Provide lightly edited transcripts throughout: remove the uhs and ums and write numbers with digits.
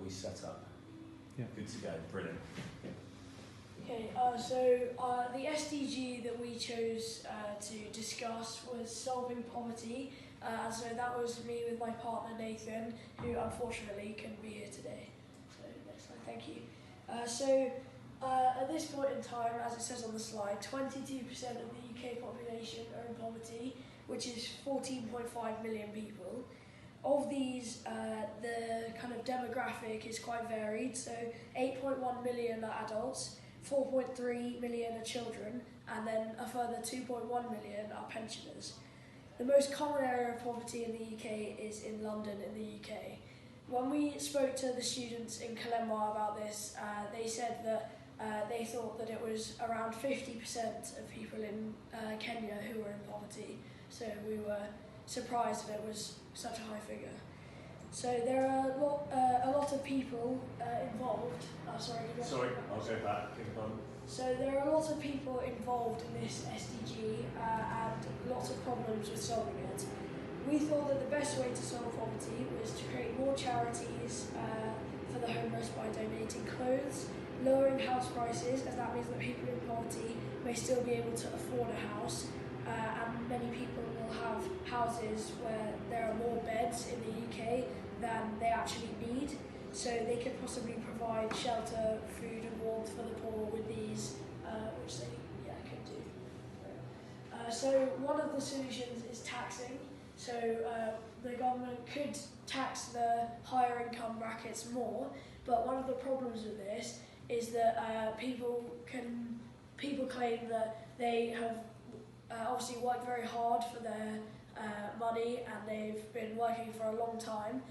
we set up. Yeah. Good to go, brilliant. Okay, the SDG that we chose to discuss was solving poverty. So that was me with my partner Nathan, who unfortunately couldn't be here today. So next slide, thank you. At this point in time, as it says on the slide, 22% of the UK population are in poverty, which is 14.5 million people. Of these, the kind of demographic is quite varied. So 8.1 million are adults, 4.3 million are children, and then a further 2.1 million are pensioners. The most common area of poverty in the UK is in London in the UK. When we spoke to the students in Kilembwa about this, they said that they thought that it was around 50% of people in Kenya who were in poverty. So we were surprised that it was such a high figure. So there are a lot of people involved. Sorry, I'll go back. So there are a lot of people involved in this SDG and lots of problems with solving it. We thought that the best way to solve poverty was to create more charities for the homeless by donating clothes, lowering house prices, as that means that people in poverty may still be able to afford a house, and many people will have houses where there are more beds in the UK than they actually need, so they could possibly provide shelter, food and warmth for the poor with these, which they could do. So one of the solutions is taxing. So the government could tax the higher income brackets more, but one of the problems with this is that people claim that they have obviously worked very hard for their money and they've been working for a long time,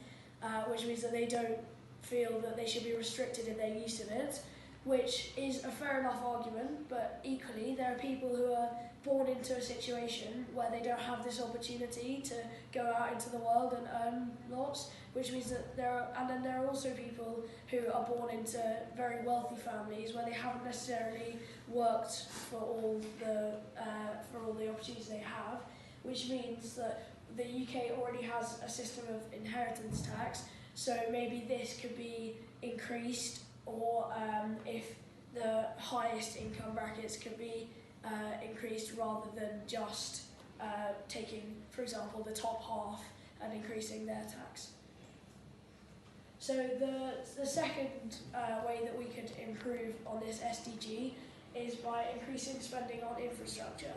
which means that they don't feel that they should be restricted in their use of it, which is a fair enough argument, but equally there are people who are born into a situation where they don't have this opportunity to go out into the world and earn lots, which means that there are also people who are born into very wealthy families where they haven't necessarily worked for all the opportunities they have, which means that the UK already has a system of inheritance tax, so maybe this could be increased, or if the highest income brackets could be increased rather than just taking, for example, the top half and increasing their tax. So the second way that we could improve on this SDG is by increasing spending on infrastructure.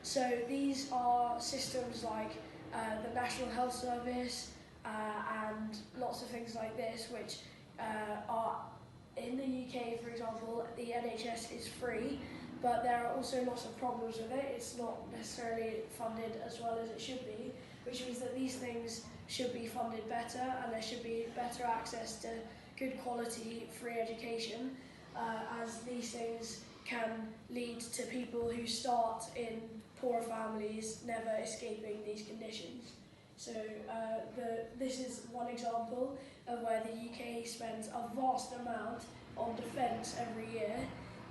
So these are systems like the National Health Service and lots of things like this, which are in the UK, for example, the NHS is free, but there are also lots of problems with it. It's not necessarily funded as well as it should be, which means that these things should be funded better and there should be better access to good quality free education, as these things can lead to people who start in poorer families never escaping these conditions. So this is one example of where the UK spends a vast amount on defence every year,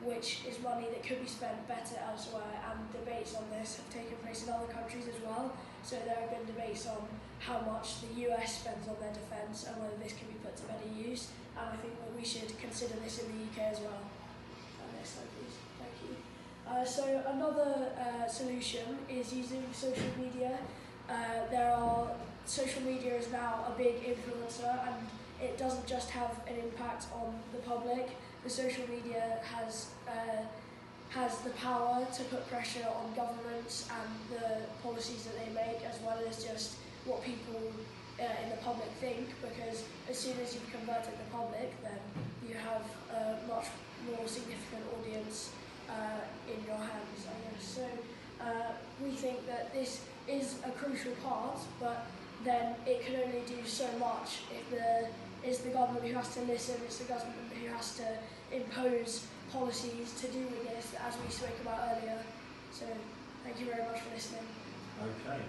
which is money that could be spent better elsewhere, and debates on this have taken place in other countries as well. So there have been debates on how much the US spends on their defence and whether this can be put to better use, and I think that we should consider this in the UK as well. Next slide please, thank you. So another solution is using social media. Social media is now a big influencer, and it doesn't just have an impact on the public. The social media has the power to put pressure on governments and the policies that they make, as well as just what people in the public think, because as soon as you've converted the public, then you have a much more significant audience in your hands, I guess. So we think that this is a crucial part, but then it can only do so much if it's the government who has to listen, it's the government who has to impose policies to do with this, as we spoke about earlier. So thank you very much for listening. Okay,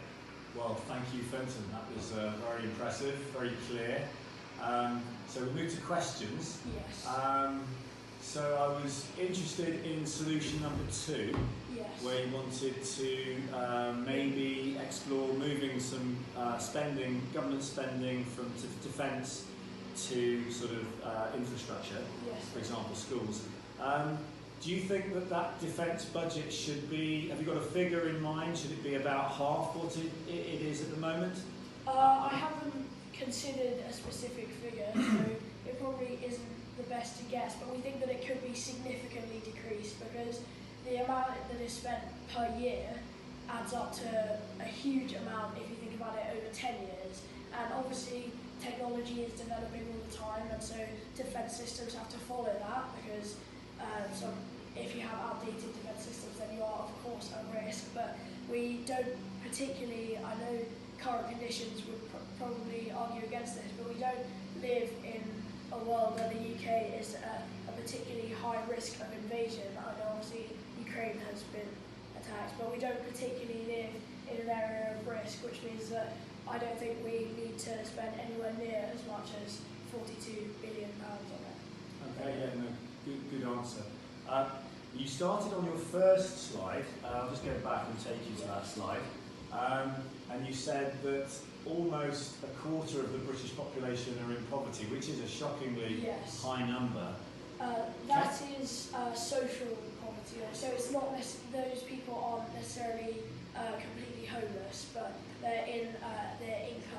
well thank you Fenton, that was very impressive, very clear. So we move to questions. Yes. So I was interested in solution number 2. Yes. Where you wanted to maybe explore moving some government spending from defence to sort of infrastructure, Yes. for example, schools. Do you think that that defence budget should be, have you got a figure in mind? Should it be about half what it is at the moment? I haven't considered a specific figure, so it probably isn't the best to guess, but we think that it could be significantly decreased because the amount that is spent per year adds up to a huge amount if you think about it over 10 years. And obviously technology is developing all the time, and so defence systems have to follow that because if you have outdated defence systems, then you are of course at risk. But we don't particularly, I know current conditions would probably argue against this, but we don't live in a world where the UK is at a particularly high risk of invasion. I know obviously Ukraine has been attacked, but we don't particularly live in an area of risk, which means that I don't think we need to spend anywhere near as much as £42 billion on it. Okay, yeah, no, good answer. You started on your first slide, I'll just go back and take you to that slide, and you said that almost a quarter of the British population are in poverty, which is a shockingly Yes. high number. That is social poverty, so it's not those people aren't necessarily completely homeless, but they're in their income